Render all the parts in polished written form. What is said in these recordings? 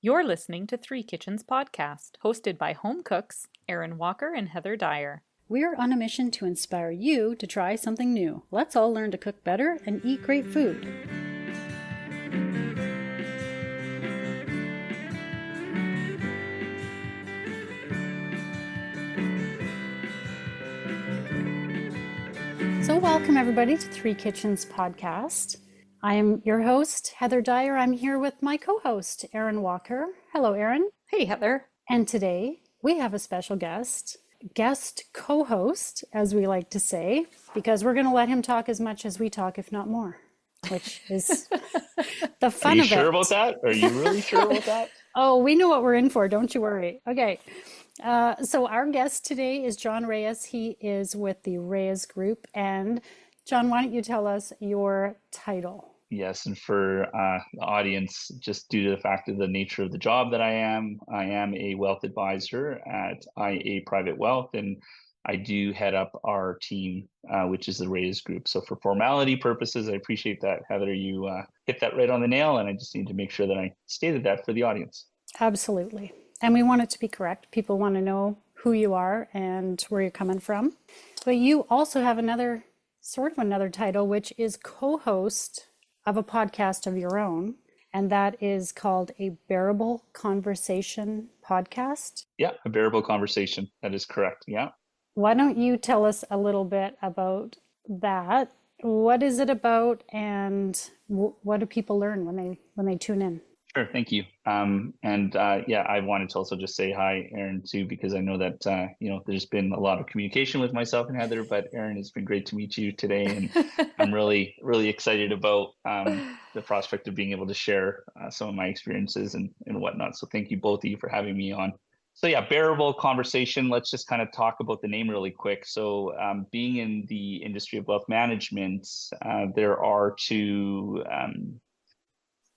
You're listening to Three Kitchens Podcast, hosted by home cooks Erin Walker and Heather Dyer. We're on a mission to inspire you to try something new. Let's all learn to cook better and eat great food. So welcome everybody to Three Kitchens Podcast. I am your host, Heather Dyer. I'm here with my co-host, Erin Walker. Hello, Erin. Hey, Heather. And today we have a special guest co-host, as we like to say, because we're going to let him talk as much as we talk, if not more, which is the fun of it. Are you sure about that? Are you really sure about that? Oh, we know what we're in for. Don't you worry. Okay. So our guest today is John Reyes. He is with the Reyes Group. And John, why don't you tell us your title? Yes, and for the audience, just due to the fact of the nature of the job that I am a wealth advisor at IA Private Wealth, and I do head up our team, which is the Reyes Group. So for formality purposes, I appreciate that, Heather, you hit that right on the nail, and I just need to make sure that I stated that for the audience. Absolutely. And we want it to be correct. People want to know who you are and where you're coming from. But you also have another title, which is co-host of a podcast of your own, and that is called a Bearable Conversation podcast. Yeah, a Bearable Conversation. That is correct. Yeah. Why don't you tell us a little bit about that? What is it about, and what do people learn when they tune in? Sure, thank you. I wanted to also just say hi, Erin, too, because I know that there's been a lot of communication with myself and Heather. But Erin, it's been great to meet you today, and I'm really, really excited about the prospect of being able to share some of my experiences and whatnot. So thank you both of you for having me on. So yeah, Bearable Conversation. Let's just kind of talk about the name really quick. So being in the industry of wealth management, there are two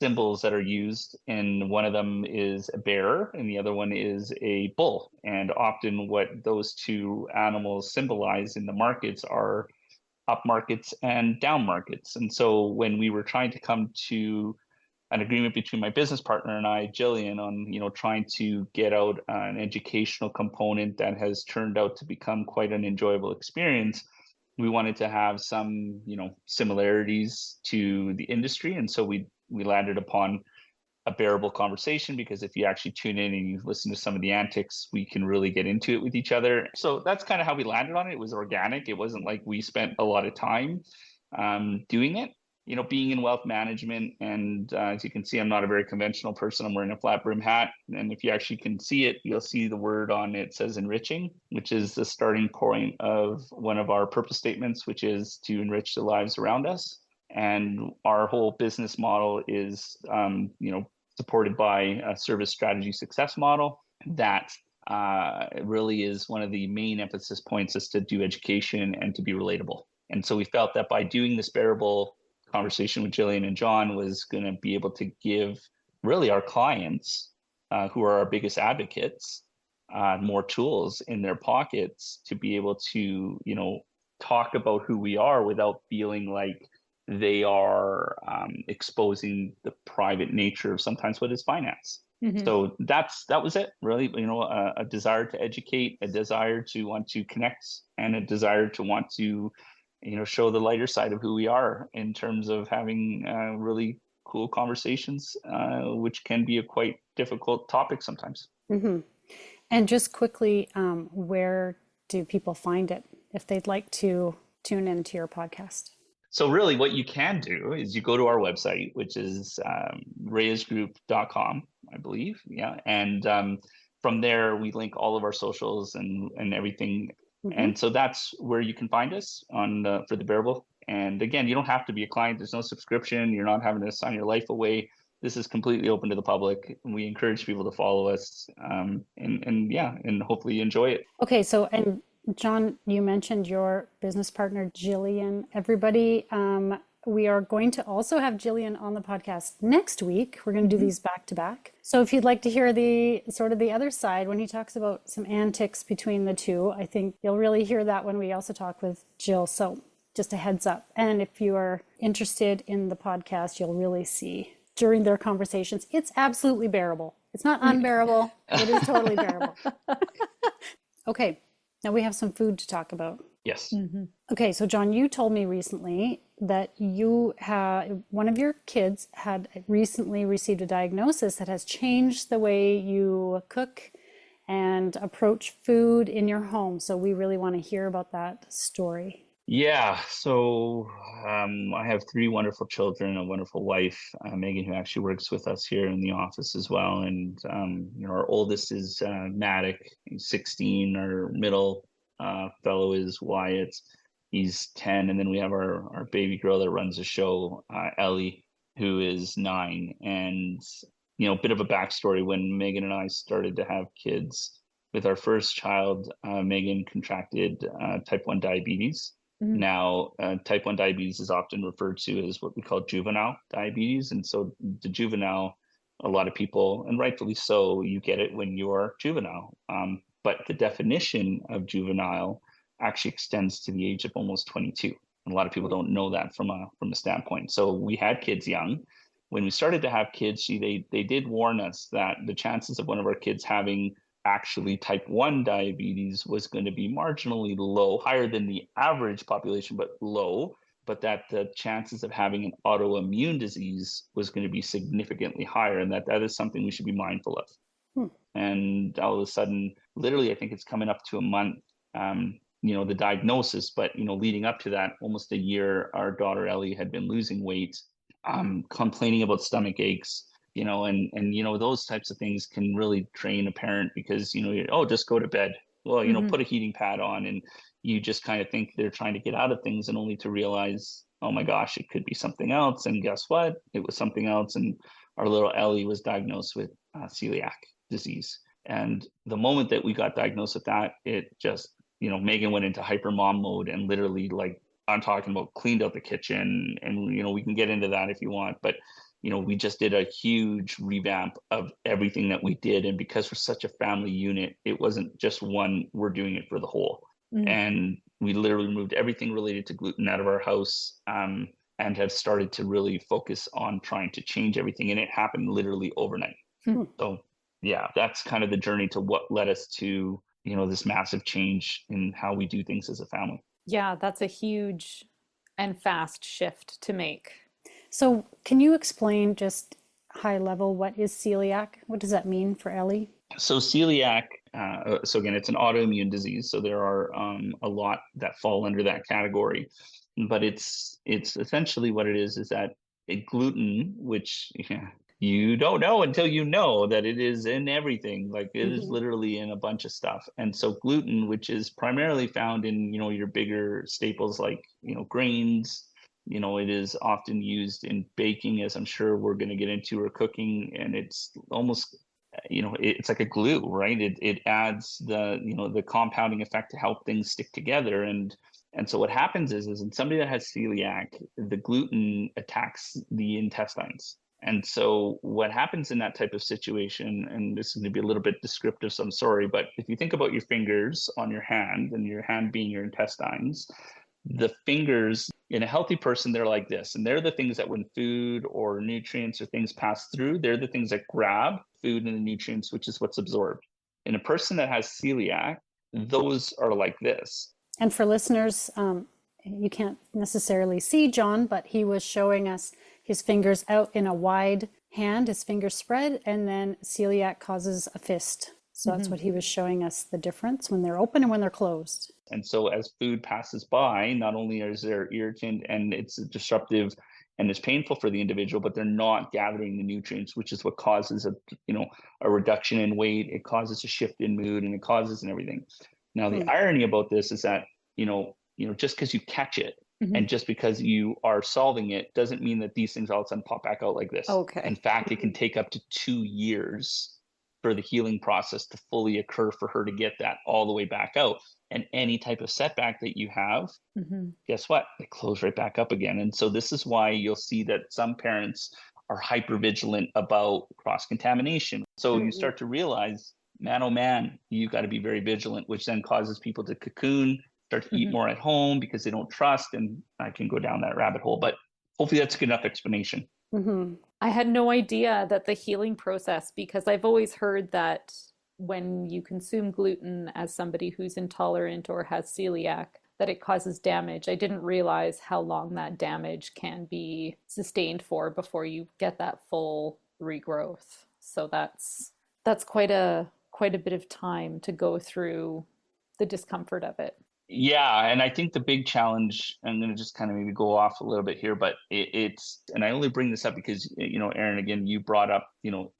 symbols that are used, and one of them is a bear and the other one is a bull. And often what those two animals symbolize in the markets are up markets and down markets. And so when we were trying to come to an agreement between my business partner and I, Jillian, on trying to get out an educational component that has turned out to become quite an enjoyable experience, we wanted to have some similarities to the industry. And so we landed upon a Bearable Conversation, because if you actually tune in and you listen to some of the antics, we can really get into it with each other. So that's kind of how we landed on it. It was organic. It wasn't like we spent a lot of time doing it. Being in wealth management, and as you can see, I'm not a very conventional person. I'm wearing a flat brim hat, and if you actually can see it, you'll see the word on it says enriching, which is the starting point of one of our purpose statements, which is to enrich the lives around us. And our whole business model is, supported by a service strategy success model that really is one of the main emphasis points, is to do education and to be relatable. And so we felt that by doing this Bearable Conversation with Jillian and John was going to be able to give really our clients, who are our biggest advocates, more tools in their pockets to be able to, talk about who we are without feeling like they are exposing the private nature of sometimes what is finance. Mm-hmm. So that was it, really. A desire to educate, a desire to want to connect, and a desire to want to show the lighter side of who we are in terms of having really cool conversations, which can be a quite difficult topic sometimes. Mm-hmm. And just quickly, where do people find it if they'd like to tune into your podcast? So really what you can do is you go to our website, which is reyesgroup.com, I believe. Yeah. And from there, we link all of our socials and everything. Mm-hmm. And so that's where you can find us for the Bearable. And again, you don't have to be a client. There's no subscription. You're not having to sign your life away. This is completely open to the public. And we encourage people to follow us and hopefully you enjoy it. Okay. So, and John, you mentioned your business partner, Jillian. Everybody, we are going to also have Jillian on the podcast next week. We're going to do these back to back. So if you'd like to hear the other side, when he talks about some antics between the two, I think you'll really hear that when we also talk with Jill. So just a heads up. And if you are interested in the podcast, you'll really see during their conversations. It's absolutely bearable. It's not unbearable. It is totally bearable. Okay, now we have some food to talk about. Yes. Okay, so John, you told me recently that you have one of your kids had recently received a diagnosis that has changed the way you cook and approach food in your home. So we really want to hear about that story. Yeah, so I have three wonderful children, a wonderful wife, Megan, who actually works with us here in the office as well. And our oldest is Maddox, he's 16. Our middle fellow is Wyatt, he's 10. And then we have our baby girl that runs the show, Ellie, who is 9. And a bit of a backstory: when Megan and I started to have kids, with our first child, Megan contracted type 1 diabetes. Now, type 1 diabetes is often referred to as what we call juvenile diabetes. And so the juvenile, a lot of people, and rightfully so, you get it when you're juvenile. But the definition of juvenile actually extends to the age of almost 22. And a lot of people don't know that from a standpoint. So we had kids young. When we started to have kids, they did warn us that the chances of one of our kids having actually type 1 diabetes was going to be marginally low, higher than the average population, but low, but that the chances of having an autoimmune disease was going to be significantly higher, and that is something we should be mindful of. And all of a sudden, literally, I think it's coming up to a month, the diagnosis, but, leading up to that, almost a year, our daughter Ellie had been losing weight, complaining about stomach aches, and those types of things can really train a parent, because just go to bed. Well, put a heating pad on, and you just kind of think they're trying to get out of things, and only to realize, oh my gosh, it could be something else. And guess what? It was something else. And our little Ellie was diagnosed with celiac disease. And the moment that we got diagnosed with that, it just, Megan went into hyper mom mode, and literally, like I'm talking about, cleaned out the kitchen. And we can get into that if you want, but we just did a huge revamp of everything that we did. And because we're such a family unit, it wasn't just one, we're doing it for the whole. And we literally removed everything related to gluten out of our house, and have started to really focus on trying to change everything. And it happened literally overnight. So yeah, that's kind of the journey to what led us to, this massive change in how we do things as a family. Yeah, that's a huge and fast shift to make. So can you explain just high level, what is celiac? What does that mean for Ellie? So celiac, so again, it's an autoimmune disease. So there are a lot that fall under that category, but it's essentially what it is that gluten, which you don't know until you know that it is in everything. Like it is literally in a bunch of stuff. And so gluten, which is primarily found in, your bigger staples like, grains, it is often used in baking, as I'm sure we're going to get into, or cooking. And it's almost, it's like a glue, right? It adds the compounding effect to help things stick together. And so what happens is in somebody that has celiac, the gluten attacks the intestines. And so what happens in that type of situation, and this is going to be a little bit descriptive, so I'm sorry, but if you think about your fingers on your hand, and your hand being your intestines, the fingers in a healthy person, they're like this. And they're the things that when food or nutrients or things pass through, they're the things that grab food and the nutrients, which is what's absorbed. In a person that has celiac, those are like this. And for listeners, you can't necessarily see John, but he was showing us his fingers out in a wide hand, his fingers spread, and then celiac causes a fist. So that's what he was showing us, the difference when they're open and when they're closed. And so as food passes by, not only is there irritant and it's disruptive and it's painful for the individual, but they're not gathering the nutrients, which is what causes a reduction in weight. It causes a shift in mood, and it causes and everything. Now, the irony about this is that, just because you catch it, and just because you are solving it, doesn't mean that these things all of a sudden pop back out like this. Okay. In fact, it can take up to 2 years for the healing process to fully occur, for her to get that all the way back out. And any type of setback that you have, guess what? They close right back up again. And so this is why you'll see that some parents are hyper vigilant about cross contamination. So you start to realize, man, oh man, you got to be very vigilant, which then causes people to cocoon, start to eat more at home because they don't trust. And I can go down that rabbit hole, but hopefully that's a good enough explanation. I had no idea that the healing process, because I've always heard that when you consume gluten as somebody who's intolerant or has celiac, that it causes damage. I didn't realize how long that damage can be sustained for before you get that full regrowth. So that's quite a bit of time to go through the discomfort of it. Yeah, and I think the big challenge, I'm going to just kind of maybe go off a little bit here, but and I only bring this up because, Erin, again, you brought up,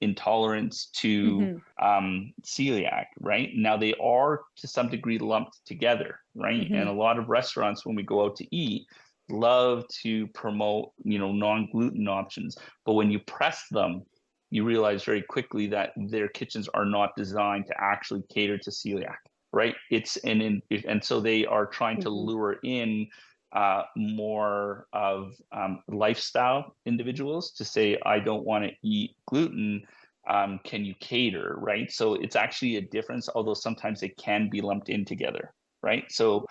intolerance to Hmm. celiac, right? Now they are to some degree lumped together, right? Hmm. And a lot of restaurants, when we go out to eat, love to promote, non-gluten options. But when you press them, you realize very quickly that their kitchens are not designed to actually cater to celiac, right? And so they are trying to Mhm. lure in more of lifestyle individuals to say, I don't want to eat gluten. Can you cater, right? So it's actually a difference, although sometimes they can be lumped in together, right? So,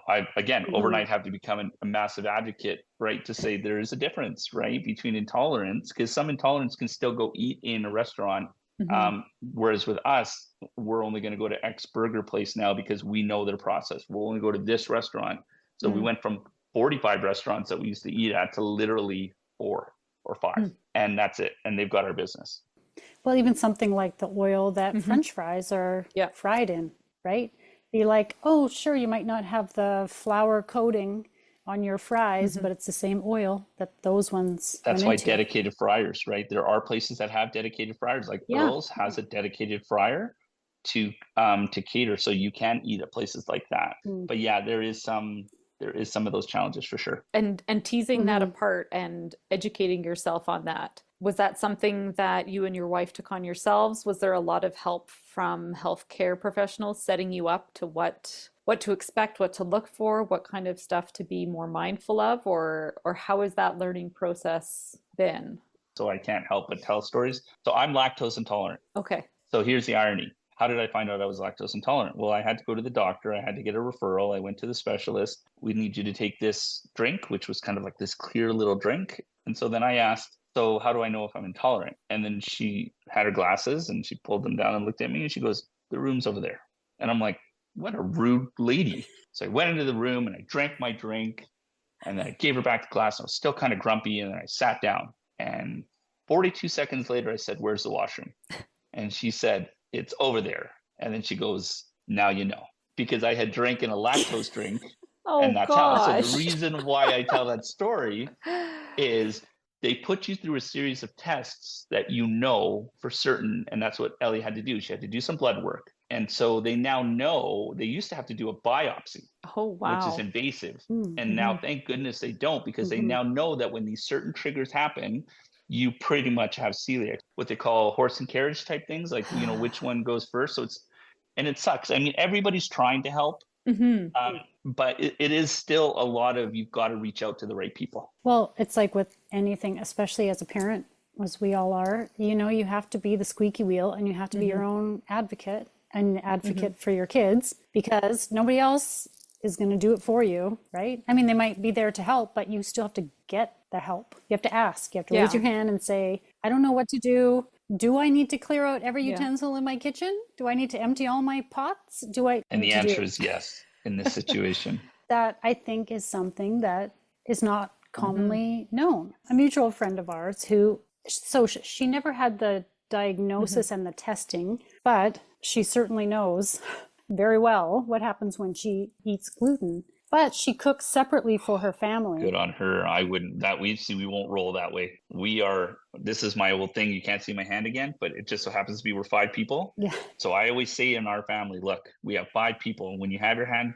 I, again, Mhm. overnight have to become a massive advocate, right? To say there is a difference, right? Between intolerance, because some intolerance can still go eat in a restaurant. Hmm. Whereas with us, we're only going to go to X burger place now because we know their process. We'll only go to this restaurant. So we Mm. went from 45 restaurants that we used to eat at to literally 4 or 5. And that's it. And they've got our business. Well, even something like the oil that Hmm. French fries are Yeah. fried in, right? Be like, oh, sure, you might not have the flour coating on your fries, Hmm. but it's the same oil that those ones went That's why into. dedicated fryers, right? There are places that have dedicated fryers, like Yeah. Earl's has a dedicated fryer to cater, so you can eat at places like that. Mm. But yeah, there is some of those challenges for sure. And teasing that Hmm. apart and educating yourself on that. Was that something that you and your wife took on yourselves? Was there a lot of help from healthcare professionals setting you up to what to expect, what to look for, what kind of stuff to be more mindful of, or how has that learning process been? So I can't help but tell stories. So I'm lactose intolerant. Okay. So here's the irony. How did I find out I was lactose intolerant? Well, I had to go to the doctor. I had to get a referral. I went to the specialist. We need you to take this drink, which was kind of like this clear little drink. And so then I asked, so how do I know if I'm intolerant? And then she had her glasses and she pulled them down and looked at me and she goes, the room's over there. And I'm like, what a rude lady. So I went into the room and I drank my drink and then I gave her back the glass. And I was still kind of grumpy. And then I sat down. And 42 seconds later, I said, where's the washroom? And she said, it's over there. And then she goes, now you know, because I had drinking a lactose drink. And Oh that's how. So the gosh. reason why I tell that story is they put you through a series of tests that for certain. And that's what Ellie had to do. She had to do some blood work. And so they now know they used to have to do a biopsy, Oh which is wow. invasive. And now, Hmm. thank goodness they don't, because they Hmm. now know that when these certain triggers happen, you pretty much have celiac, what they call horse and carriage type things, like, which one goes first. And it sucks. I mean, everybody's trying to help, Hmm. but it is still a lot of, you've got to reach out to the right people. Well, it's like with anything, especially as a parent, as we all are, you have to be the squeaky wheel and you have to be Hmm. your own advocate and Hmm. advocate for your kids because nobody else is going to do it for you, right? I mean, they might be there to help, but you still have to get the help. You have to ask, you have to raise Yeah. your hand and say, I don't know what to do. Do I need to clear out every Yeah. utensil in my kitchen? Do I need to empty all my pots? Do I And need the to answer do is yes in this situation. that? I think is something that is not Hmm. commonly known. A mutual friend of ours who, so she never had the Hmm. diagnosis and the testing, but she certainly knows very well what happens when she eats gluten. But she cooks separately for her family. Good on her. I wouldn't that we see we won't roll that way. This is my old thing. You can't see my hand again, but it just so happens to be we're 5 people. Yeah. So I always say in our family, look, we have 5 people. And when you have your hand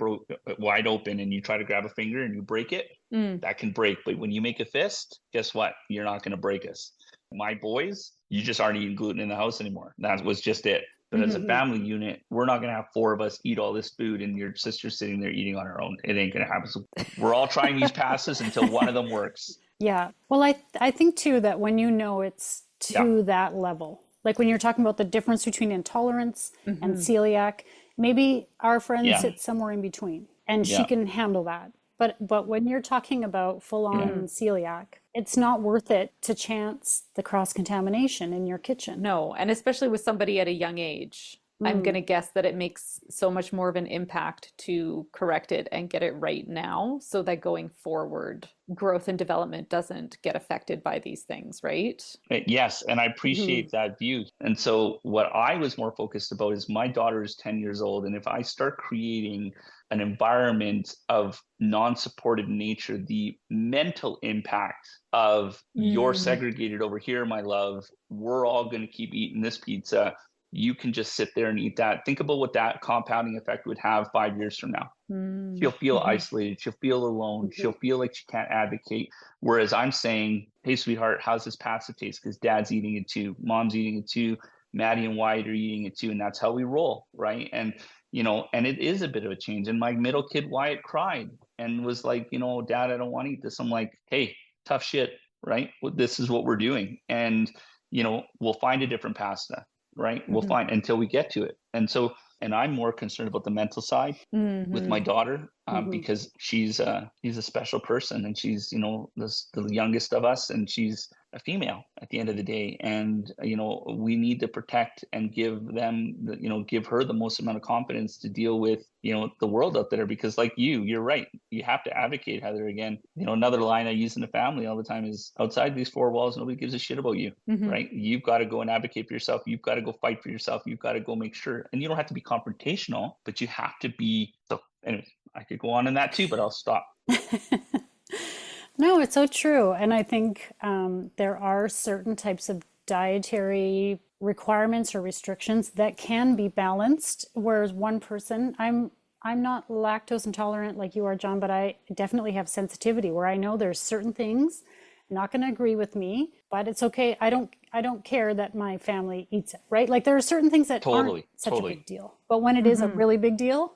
wide open and you try to grab a finger and you break it, Mm. that can break. But when you make a fist, guess what? You're not going to break us. My boys, you just aren't eating gluten in the house anymore. That was just it. But as a Hmm. Mhm. family unit, we're not going to have 4 of us eat all this food and your sister sitting there eating on her own. It ain't going to happen. So we're all trying these passes until one of them works. Yeah. Well, I think too that when you know it's Yeah. to that level, like when you're talking about the difference between intolerance and Hmm. celiac, maybe our friend Yeah. sits somewhere in between and she Yeah. can handle that. But when you're talking about full Yeah. on celiac, it's not worth it to chance the cross contamination in your kitchen. No, and especially with somebody at a young age, I'm going Mm. to guess that it makes so much more of an impact to correct it and get it right now so that going forward, growth and development doesn't get affected by these things, right? Yes, and I Hmm. appreciate that view. And so what I was more focused about is my daughter is 10 years old, and if I start creating an environment of non-supportive nature, the mental impact of you're Mm. segregated over here, my love, we're all going to keep eating this pizza. You can just sit there and eat that. Think about what that compounding effect would have 5 years from now. She'll Mm. feel Hmm. isolated. She'll feel alone. Hmm. She'll feel like she can't advocate. Whereas I'm saying, hey, sweetheart, how's this pasta taste? Because dad's eating it too. Mom's eating it too. Maddie and Wyatt are eating it too. And that's how we roll. Right. And, and it is a bit of a change. And my middle kid, Wyatt, cried and was like, Dad, I don't want to eat this. I'm like, hey, tough shit. Right. Well, this is what we're doing. And, we'll find a different pasta. Right. We'll Hmm. find until we get to it. And I'm more concerned about the mental side with my Hmm. daughter Hmm. because she's a special person, and she's the youngest of us, and she's a female at the end of the day, and we need to protect and give them give her the most amount of confidence to deal with the world out there, because like you're right, you have to advocate, Heather. Again, another line I use in the family all the time is, outside these four walls nobody gives a shit about you. Hmm. Right? You've got to go and advocate for yourself. You've got to go fight for yourself. You've got to go make sure. And you don't have to be confrontational, but you have to be. So, anyways, I could go on in that too, but I'll stop. No, it's so true. And I think there are certain types of dietary requirements or restrictions that can be balanced. Whereas one person, I'm not lactose intolerant like you are, John, but I definitely have sensitivity where I know there's certain things not going to agree with me, but it's okay. I don't care that my family eats it, right? Like there are certain things that aren't Totally, such a totally. big deal. But when it is a Hmm. really big deal,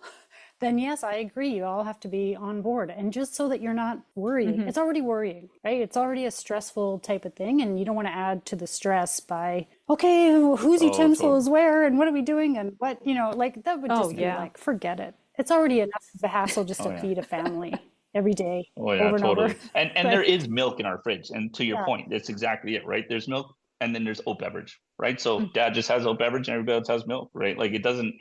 then yes, I agree. You all have to be on board. And just so that you're not worrying, Hmm. it's already worrying, right? It's already a stressful type of thing. And you don't want to add to the stress by, okay, whose Oh, utensil totally. is where and what are we doing? And what, like that would Oh, just be yeah. like, forget it. It's already enough of a hassle just Oh to yeah. feed a family every day, Oh yeah, over and over, totally. And there right? is milk in our fridge. And to your Yeah. point, that's exactly it, right? There's milk, and then there's oat beverage, right? So Mm. dad just has oat beverage and everybody else has milk, right? Like it doesn't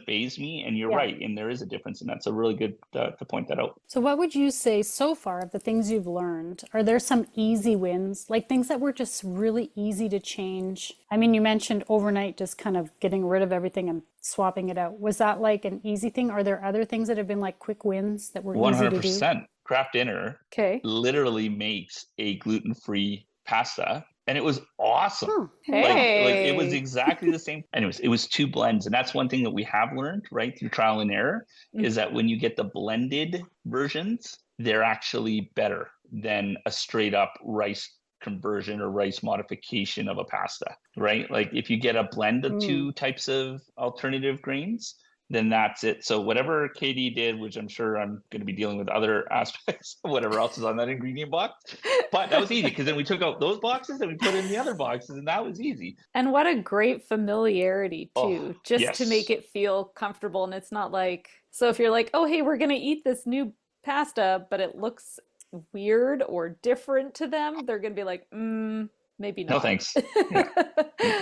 phase me. And you're Yeah. right. And there is a difference. And that's a really good to point that out. So, what would you say so far of the things you've learned? Are there some easy wins, like things that were just really easy to change? I mean, you mentioned overnight just kind of getting rid of everything and swapping it out. Was that like an easy thing? Are there other things that have been like quick wins that were easy to do? 100%. Kraft Dinner Okay. literally makes a gluten-free pasta, and it was awesome. Oh, wow. Like it was Hey. exactly the same. Anyways, it was two blends, and that's one thing that we have learned, right, through trial and error, Mm. is that when you get the blended versions, they're actually better than a straight up rice conversion or rice modification of a pasta, right? Like if you get a blend of Mm. two types of alternative grains, then that's it. So whatever Katie did, which I'm sure I'm going to be dealing with other aspects of whatever else is on that ingredient box, but that was easy because then we took out those boxes and we put in the other boxes, and that was easy. And what a great familiarity Oh, too, just to make yes. it feel comfortable. And it's not like, so if you're like, oh, hey, we're gonna eat this new pasta, but it looks weird or different to them, they're gonna be like, maybe No not. thanks. Yeah.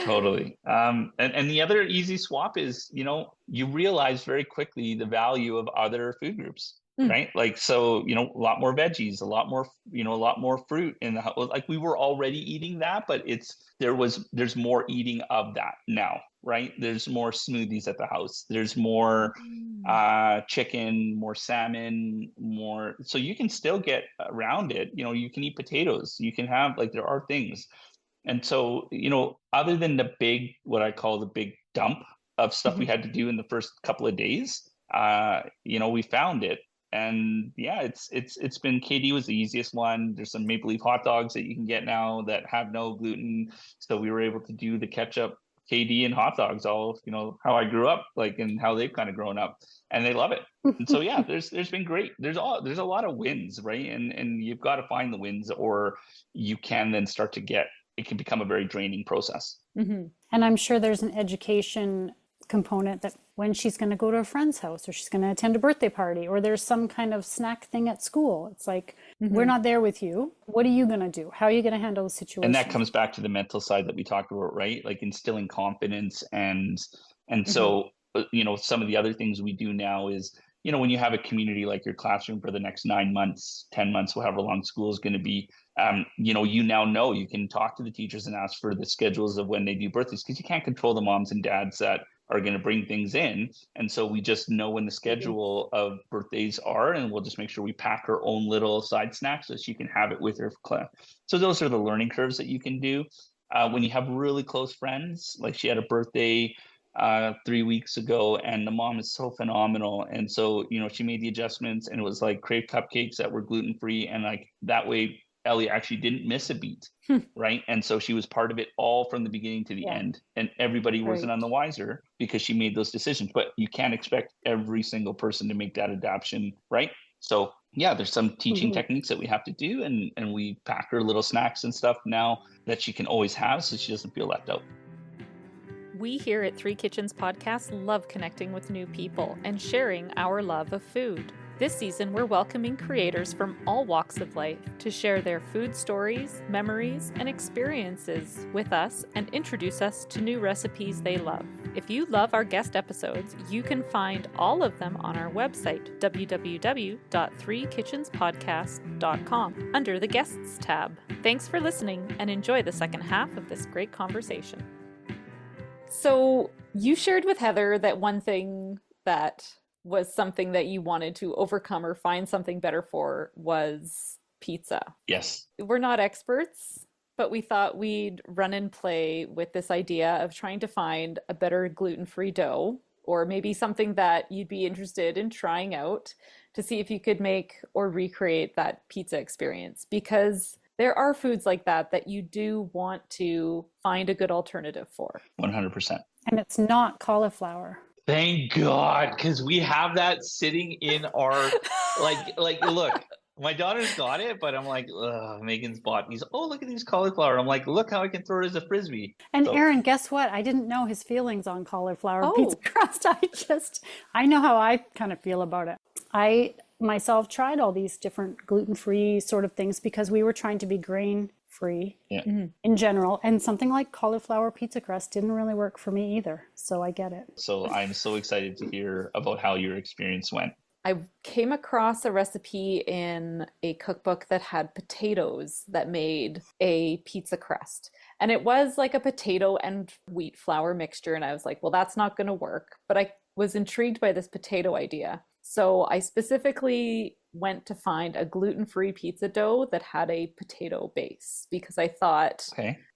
Totally. And the other easy swap is, you realize very quickly the value of other food groups, Mm. right? Like, so, a lot more veggies, a lot more fruit in the house. Like we were already eating that, but there's more eating of that now, right? There's more smoothies at the house. There's more Mm. chicken, more salmon, more. So you can still get around it. You can eat potatoes. You can have, like, there are things. And so, other than what I call the big dump of stuff we Mhm. had to do in the first couple of days, we found it. And yeah, it's been, KD was the easiest one. There's some maple leaf hot dogs that you can get now that have no gluten. So we were able to do the ketchup KD and hot dogs, all, how I grew up, like, and how they've kind of grown up, and they love it. And so yeah, there's been great. There's a lot of wins, right? And you've got to find the wins, or you can then start to get, it can become a very draining process. Mhm. And I'm sure there's an education component that when she's going to go to a friend's house or she's going to attend a birthday party or there's some kind of snack thing at school, it's like, we're not there with you. What are you going to do? How are you going to handle the situation? And that comes back to the mental side that we talked about, right? Like instilling confidence and so some of the other things we do now is, when you have a community like your classroom for the next 9 months, 10 months, however long school is going to be, you now know you can talk to the teachers and ask for the schedules of when they do birthdays, because you can't control the moms and dads that are going to bring things in. And so we just know when the schedule of birthdays are, and we'll just make sure we pack her own little side snacks so she can have it with her class. So those are the learning curves that you can do. When you have really close friends, like she had a birthday 3 weeks ago, and the mom is so phenomenal. And so, she made the adjustments, and it was like crave cupcakes that were gluten-free. And like that way, Ellie actually didn't miss a beat. Right. And so she was part of it all from the beginning to the end. And everybody wasn't on the wiser because she made those decisions. But you can't expect every single person to make that adaptation. Right. So yeah, there's some teaching techniques that we have to do. And we pack her little snacks and stuff now that she can always have so she doesn't feel left out. We here at Three Kitchens Podcast love connecting with new people and sharing our love of food. This season, we're welcoming creators from all walks of life to share their food stories, memories, and experiences with us and introduce us to new recipes they love. If you love our guest episodes, you can find all of them on our website, www.threekitchenspodcast.com, under the Guests tab. Thanks for listening and enjoy the second half of this great conversation. So you shared with Heather that one thing that was something that you wanted to overcome or find something better for was pizza. Yes. We're not experts, but we thought we'd run and play with this idea of trying to find a better gluten-free dough, or maybe something that you'd be interested in trying out to see if you could make or recreate that pizza experience. Because there are foods like that you do want to find a good alternative for. 100%. And it's not cauliflower. Thank God, because we have that sitting in our look, my daughter's got it, but I'm like, Megan's bought these. Oh, look at these cauliflower. I'm like, look how I can throw it as a frisbee. And so, Erin, guess what? I didn't know his feelings on cauliflower pizza crust. I know how I kind of feel about it. I myself tried all these different gluten-free sort of things because we were trying to be grain-free in general. And something like cauliflower pizza crust didn't really work for me either. So I get it. So I'm so excited to hear about how your experience went. I came across a recipe in a cookbook that had potatoes that made a pizza crust. And it was like a potato and wheat flour mixture. And I was like, well, that's not going to work. But I was intrigued by this potato idea. So I specifically went to find a gluten-free pizza dough that had a potato base because I thought,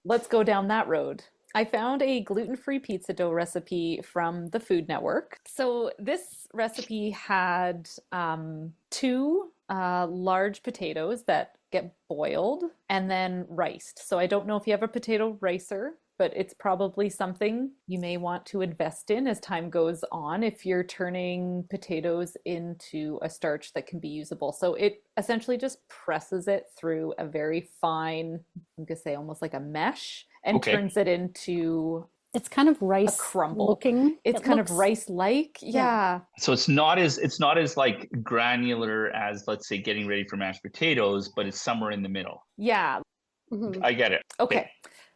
let's go down that road. I found a gluten-free pizza dough recipe from the Food Network. So this recipe had 2 large potatoes that get boiled and then riced. So I don't know if you have a potato ricer, but it's probably something you may want to invest in as time goes on if you're turning potatoes into a starch that can be usable. So it essentially just presses it through a very fine, I'm going to say almost like a mesh, and turns it into it's kind of rice a crumble looking. It's kind of rice-like. Yeah. So it's not as like granular as, let's say, getting ready for mashed potatoes, but it's somewhere in the middle. Yeah. I get it. Okay.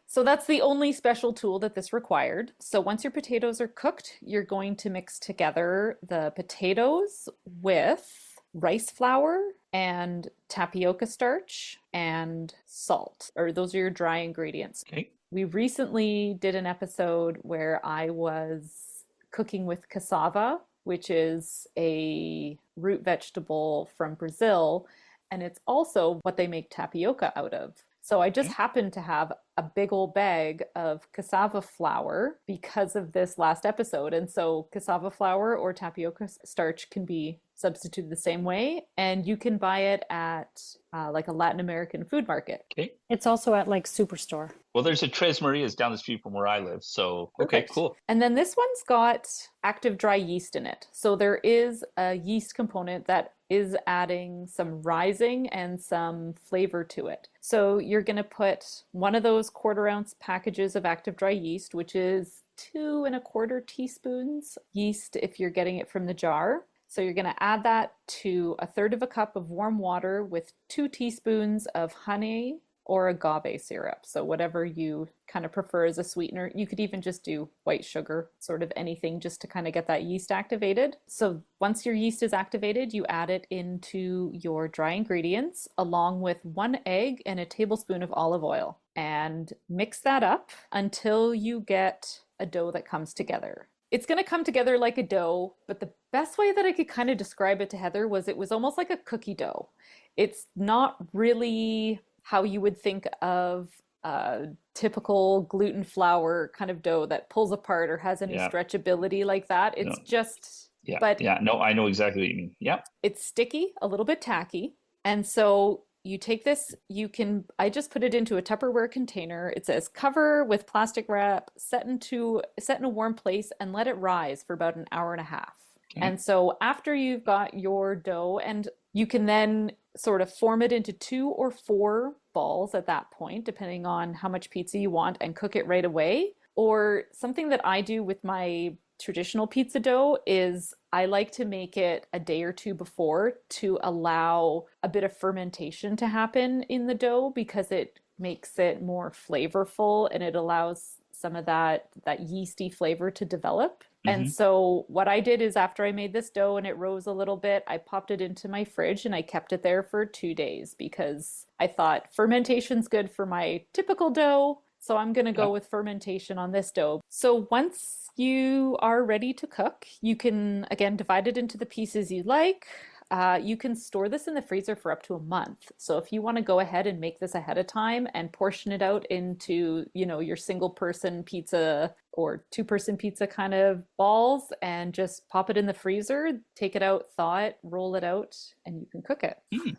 So that's the only special tool that this required. So once your potatoes are cooked, you're going to mix together the potatoes with rice flour and tapioca starch and salt, or those are your dry ingredients. Okay. We recently did an episode where I was cooking with cassava, which is a root vegetable from Brazil, and it's also what they make tapioca out of. So I just happened to have a big old bag of cassava flour because of this last episode. And so cassava flour or tapioca starch can be substituted the same way. And you can buy it at like a Latin American food market. Okay. It's also at like Superstore. Well, there's a Tres Marias down the street from where I live. So, Perfect. Okay, cool. And then this one's got active dry yeast in it. So there is a yeast component that is adding some rising and some flavor to it. So you're going to put one of those 1/4 ounce packages of active dry yeast, which is 2¼ teaspoons yeast if you're getting it from the jar. So you're going to add that to 1/3 cup of warm water with 2 teaspoons of honey or agave syrup. So whatever you kind of prefer as a sweetener. You could even just do white sugar, sort of anything, just to kind of get that yeast activated. So once your yeast is activated, you add it into your dry ingredients along with 1 egg and a tablespoon of olive oil, and mix that up until you get a dough that comes together. It's going to come together like a dough, but the best way that I could kind of describe it to Heather was it was almost like a cookie dough. It's not really how you would think of a typical gluten flour kind of dough that pulls apart or has any stretchability like that. It's just, but no, I know exactly what you mean. Yep. It's sticky, a little bit tacky. And so you take this, I just put it into a Tupperware container. It says cover with plastic wrap, set in a warm place and let it rise for about an hour and a half. Okay. And so after you've got your dough, and you can then sort of form it into 2 or 4 balls at that point, depending on how much pizza you want, and cook it right away. Or something that I do with my traditional pizza dough is I like to make it a day or 2 before to allow a bit of fermentation to happen in the dough, because it makes it more flavorful and it allows some of that yeasty flavor to develop. And so what I did is, after I made this dough and it rose a little bit, I popped it into my fridge and I kept it there for 2 days, because I thought fermentation's good for my typical dough. So I'm going to go with fermentation on this dough. So once you are ready to cook, you can, again, divide it into the pieces you like. You can store this in the freezer for up to a month. So if you want to go ahead and make this ahead of time and portion it out into, your single person pizza or 2-person pizza kind of balls, and just pop it in the freezer, take it out, thaw it, roll it out, and you can cook it.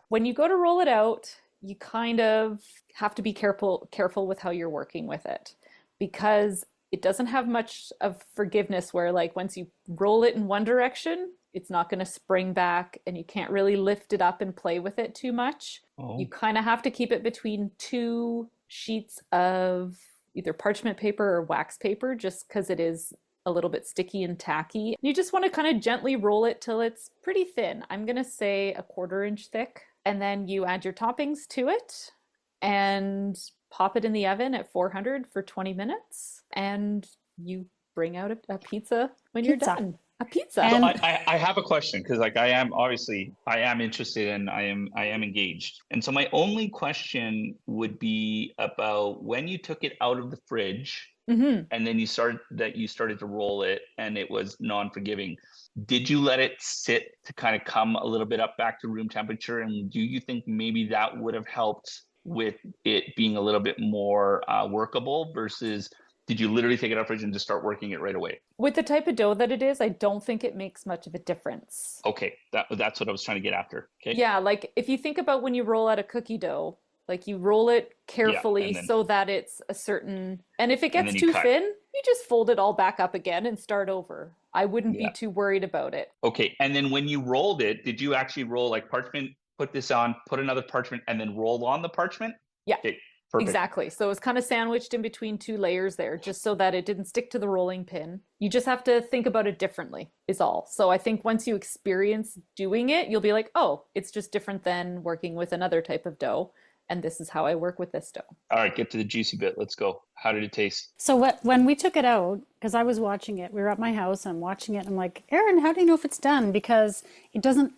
When you go to roll it out, you kind of have to be careful with how you're working with it, because it doesn't have much of forgiveness, where like once you roll it in one direction, it's not going to spring back and you can't really lift it up and play with it too much. You kind of have to keep it between 2 sheets of either parchment paper or wax paper, just because it is a little bit sticky and tacky. You just want to kind of gently roll it till it's pretty thin. I'm going to say 1/4 inch thick. And then you add your toppings to it and pop it in the oven at 400 for 20 minutes. And you bring out a pizza when you're done. A pizza. So I have a question, because like I am interested and I am engaged. And so my only question would be about when you took it out of the fridge and then you started to roll it and it was non-forgiving. Did you let it sit to kind of come a little bit up back to room temperature? And do you think maybe that would have helped with it being a little bit more workable, versus did you literally take it out of the fridge and just start working it right away? With the type of dough that it is, I don't think it makes much of a difference. Okay, that's what I was trying to get after. Okay. Yeah, like if you think about when you roll out a cookie dough, like you roll it carefully so that it's a certain, and if it gets too thin, you just fold it all back up again and start over. I wouldn't be too worried about it. Okay, and then when you rolled it, did you actually roll like parchment, put this on, put another parchment, and then roll on the parchment? Yeah. Okay. Perfect. Exactly. So it's kind of sandwiched in between 2 layers there, just so that it didn't stick to the rolling pin. You just have to think about it differently, is all. So I think once you experience doing it, you'll be like, oh, it's just different than working with another type of dough. And this is how I work with this dough. All right, get to the juicy bit. Let's go. How did it taste? So when we took it out, because I was watching it, we were at my house and I'm watching it. And I'm like, Erin, how do you know if it's done? Because it doesn't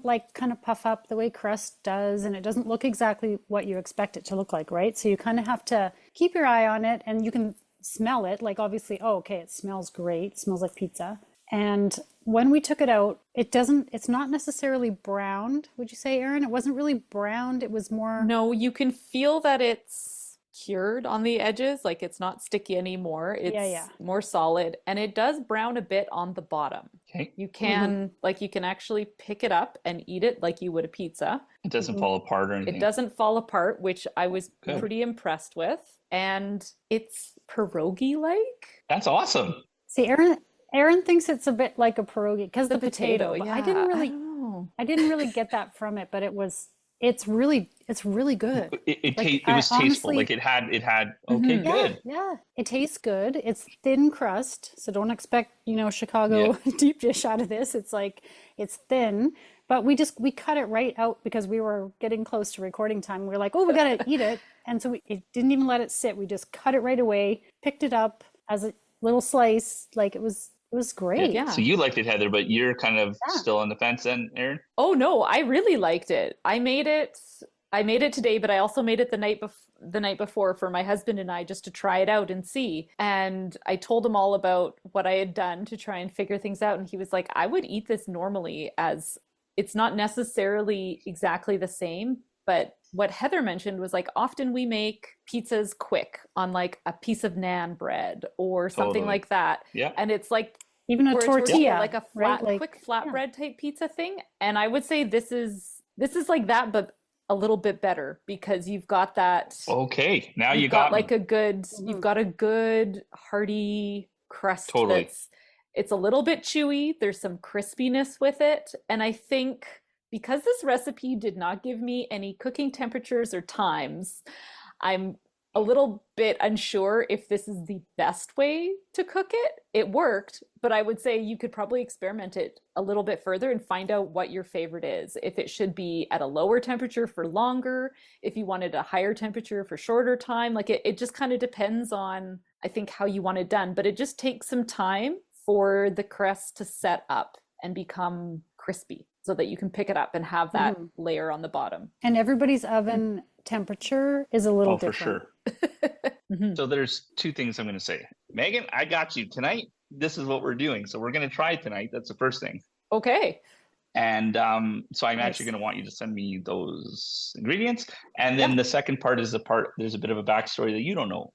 like kind of puff up the way crust does. And it doesn't look exactly what you expect it to look like, right? So you kind of have to keep your eye on it, and you can smell it. Like obviously, oh, okay, it smells great. It smells like pizza. And when we took it out, it's not necessarily browned. Would you say, Erin? It wasn't really browned. It was more. No, you can feel that it's cured on the edges. Like it's not sticky anymore. It's more solid, and it does brown a bit on the bottom. Okay. You can you can actually pick it up and eat it like you would a pizza. It doesn't fall apart or anything. It doesn't fall apart, which I was pretty impressed with. And it's pierogi-like. That's awesome. See, Erin thinks it's a bit like a pierogi because the potato. Yeah. I didn't really get that from it, but it was it's really good. Like It I was tasteful. Like honestly, it had okay, Hmm. yeah, good. yeah, it tastes good. It's thin crust, so don't expect, Yeah. Chicago deep dish out of this. It's like it's thin, but we cut it right out because we were getting close to recording time. We were like, oh, we gotta eat it, and so it didn't even let it sit. We just cut it right away, picked it up as a little slice. Like it was Yeah. great. So Yeah. you liked it, Heather, but you're kind of Yeah. still on the fence then, Erin? Oh no, I really liked it. I made it today, but I also made it the night before for my husband and I just to try it out and see. And I told him all about what I had done to try and figure things out and he was like, "I would eat this normally as it's not necessarily exactly the same, but what Heather mentioned was like often we make pizzas quick on like a piece of naan bread or something Totally. like that. Yeah. And it's like Even a or a Yeah. tortilla, tortilla, like a right? flat, Like, quick yeah. flatbread type pizza thing. And I would say this is like that, but a little bit better because Okay. Now you've you got got like me. you've Mhm. got a good hearty crust Totally. it's a little bit chewy. There's some crispiness with it. And I think because this recipe did not give me any cooking temperatures or times, I'm a little bit unsure if this is the best way to cook it. It worked, but I would say you could probably experiment it a little bit further and find out what your favorite is. If it should be at a lower temperature for longer, if you wanted a higher temperature for shorter time, like it just kind of depends on, I think, how you want it done. But it just takes some time for the crust to set up and become crispy so that you can pick it up and have that Mhm. layer on the bottom. And everybody's oven temperature is a little Oh, for different. sure. Mhm. So there's two things I'm going to say. Megan, I got you tonight. This is what we're doing. So we're going to try it tonight. That's the first thing. Okay. And so I'm actually Nice. going to want you to send me those ingredients. And then Yeah. the second part is the part, there's a bit of a backstory that you don't know.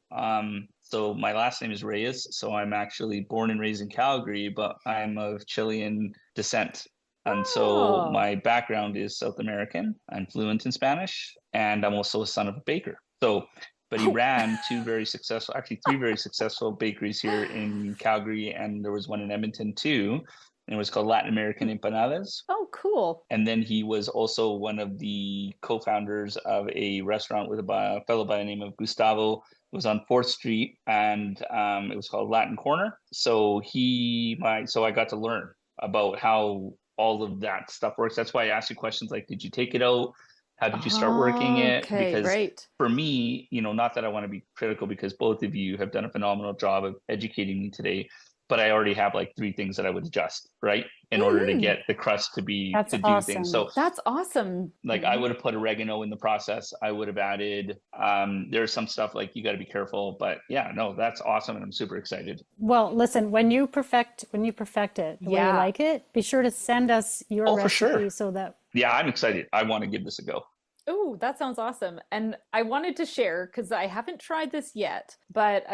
So my last name is Reyes. So I'm actually born and raised in Calgary, but I'm of Chilean descent. And so Oh. my background is South American. I'm fluent in Spanish, and I'm also a son of a baker. So, but he Oh. ran two very successful, actually three very successful bakeries here in Calgary, and there was one in Edmonton too. And it was called Latin American Empanadas. Oh, cool. And then he was also one of the co-founders of a restaurant with a fellow by the name of Gustavo. It was on 4th Street, and it was called Latin Corner. So so I got to learn about how all of that stuff works. That's why I asked you questions like, did you take it out? How did you start working it? Okay, Because right. for me, not that I want to be critical, because both of you have done a phenomenal job of educating me today, but I already have like three things that I would adjust, right? In order to Hmm. get the crust That's to do things. awesome. So That's awesome. like I would have put oregano in the process. I would have added there's some stuff like you got to be careful, but yeah, no, that's awesome and I'm super excited. Well, listen, when you perfect it the way you Yeah. like it, be sure to send us your Oh, for sure. recipe so that Yeah, I'm excited. I want to give this a go. Oh, that sounds awesome. And I wanted to share because I haven't tried this yet, but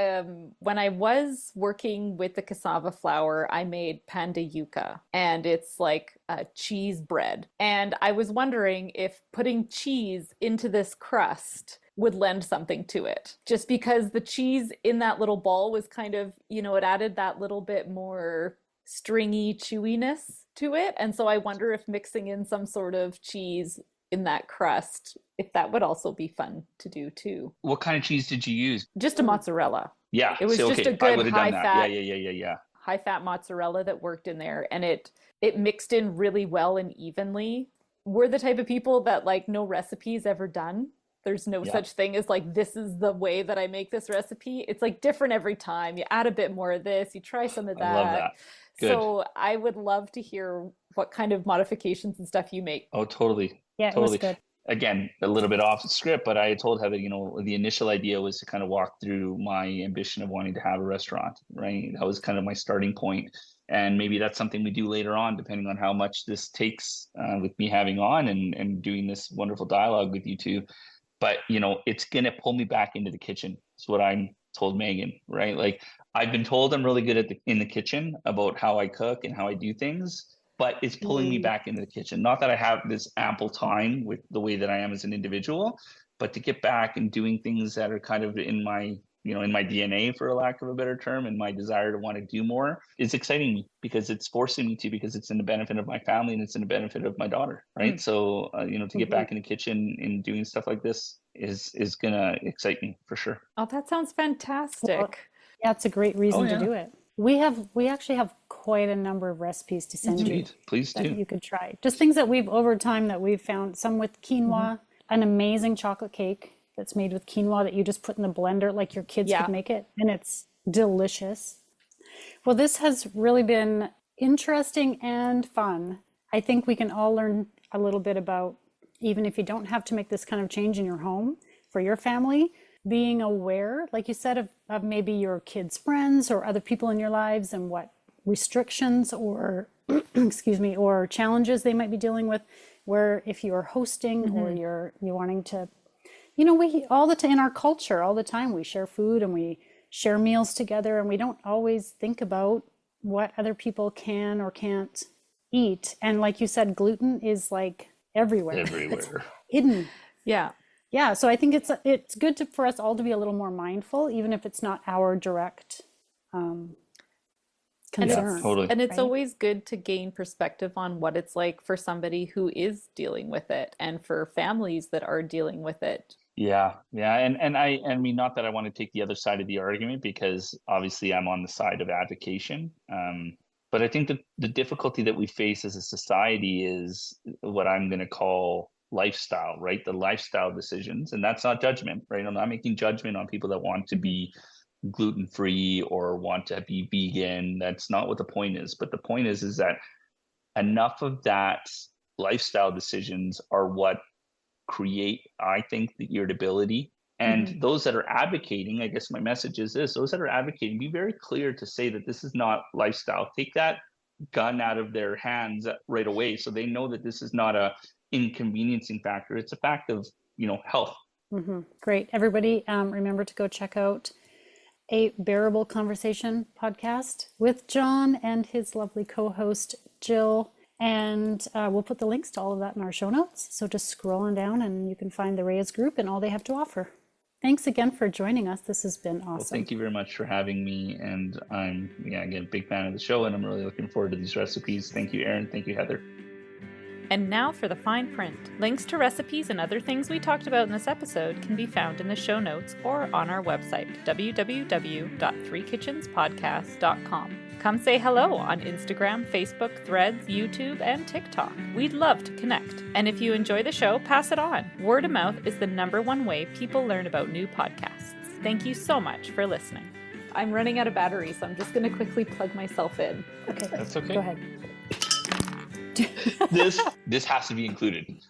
when I was working with the cassava flour, I made panda yuca, and it's like a cheese bread. And I was wondering if putting cheese into this crust would lend something to it. Just because the cheese in that little ball was kind of, it added that little bit more stringy chewiness to it. And so I wonder if mixing in some sort of cheese in that crust, if that would also be fun to do too. What kind of cheese did you use? Just a mozzarella. Yeah, It was so just a okay, I good would have done that. Yeah, yeah, yeah, yeah, yeah. high fat mozzarella that worked in there and it mixed in really well and evenly. We're the type of people that like no recipe's ever done. There's no Yeah, such thing as like this is the way that I make this recipe. It's like different every time. You add a bit more of this, you try some of I love that. that. Good. So I would love to hear what kind of modifications and stuff you make. Oh, totally. yeah, it was Totally. good. Again, a little bit off the script, but I told Heather, the initial idea was to kind of walk through my ambition of wanting to have a restaurant, right? That was kind of my starting point. And maybe that's something we do later on, depending on how much this takes with me having on and doing this wonderful dialogue with you two. But, it's going to pull me back into the kitchen. That's what I'm told Megan, right? Like I've been told I'm really good in the kitchen about how I cook and how I do things, but it's pulling me Mm. back into the kitchen. Not that I have this ample time with the way that I am as an individual, but to get back and doing things that are kind of in my in my DNA, for a lack of a better term, and my desire to want to do more is exciting me because it's forcing me to, because it's in the benefit of my family and it's in the benefit of my daughter, right? So, to get back in the kitchen and doing stuff like this is gonna excite me for sure. Oh, that sounds fantastic. Well, yeah, it's a great reason to do it. We actually have quite a number of recipes to send you. Please do. That you could try. Just things that over time that we've found, some with quinoa, an amazing chocolate cake that's made with quinoa that you just put in the blender, like your kids could make it, and it's delicious. Well, this has really been interesting and fun. I think we can all learn a little bit about, even if you don't have to make this kind of change in your home for your family, being aware, like you said, of maybe your kids' friends or other people in your lives and what restrictions or excuse me, or challenges they might be dealing with, where if you're hosting or you're wanting to, we in our culture all the time, we share food and we share meals together, and we don't always think about what other people can or can't eat. And like you said, gluten is like everywhere. It's hidden. Yeah, so I think it's good for us all to be a little more mindful, even if it's not our direct concern. Yeah, totally. And it's always good to gain perspective on what it's like for somebody who is dealing with it, and for families that are dealing with it. Yeah. And I mean, not that I want to take the other side of the argument, because obviously I'm on the side of advocation. But I think that the difficulty that we face as a society is what I'm going to call lifestyle, right? The lifestyle decisions. And that's not judgment, right? I'm not making judgment on people that want to be gluten-free or want to be vegan. That's not what the point is. But the point is that enough of that lifestyle decisions are what create, I think, the irritability. And those that are advocating, I guess my message is this: those that are advocating, be very clear to say that this is not lifestyle. Take that gun out of their hands right away, so they know that this is not a inconveniencing factor. It's a fact of, health. Great. Everybody, remember to go check out A Bearable Conversation podcast with John and his lovely co-host, Jill. And we'll put the links to all of that in our show notes. So just scroll on down and you can find the Reyes group and all they have to offer. Thanks again for joining us. This has been awesome. Well, thank you very much for having me. And I'm, again, a big fan of the show, and I'm really looking forward to these recipes. Thank you, Erin. Thank you, Heather. And now for the fine print. Links to recipes and other things we talked about in this episode can be found in the show notes or on our website, www.threekitchenspodcast.com. Come say hello on Instagram, Facebook, Threads, YouTube, and TikTok. We'd love to connect. And if you enjoy the show, pass it on. Word of mouth is the #1 way people learn about new podcasts. Thank you so much for listening. I'm running out of battery, so I'm just going to quickly plug myself in. Okay. That's okay. Go ahead. This has to be included.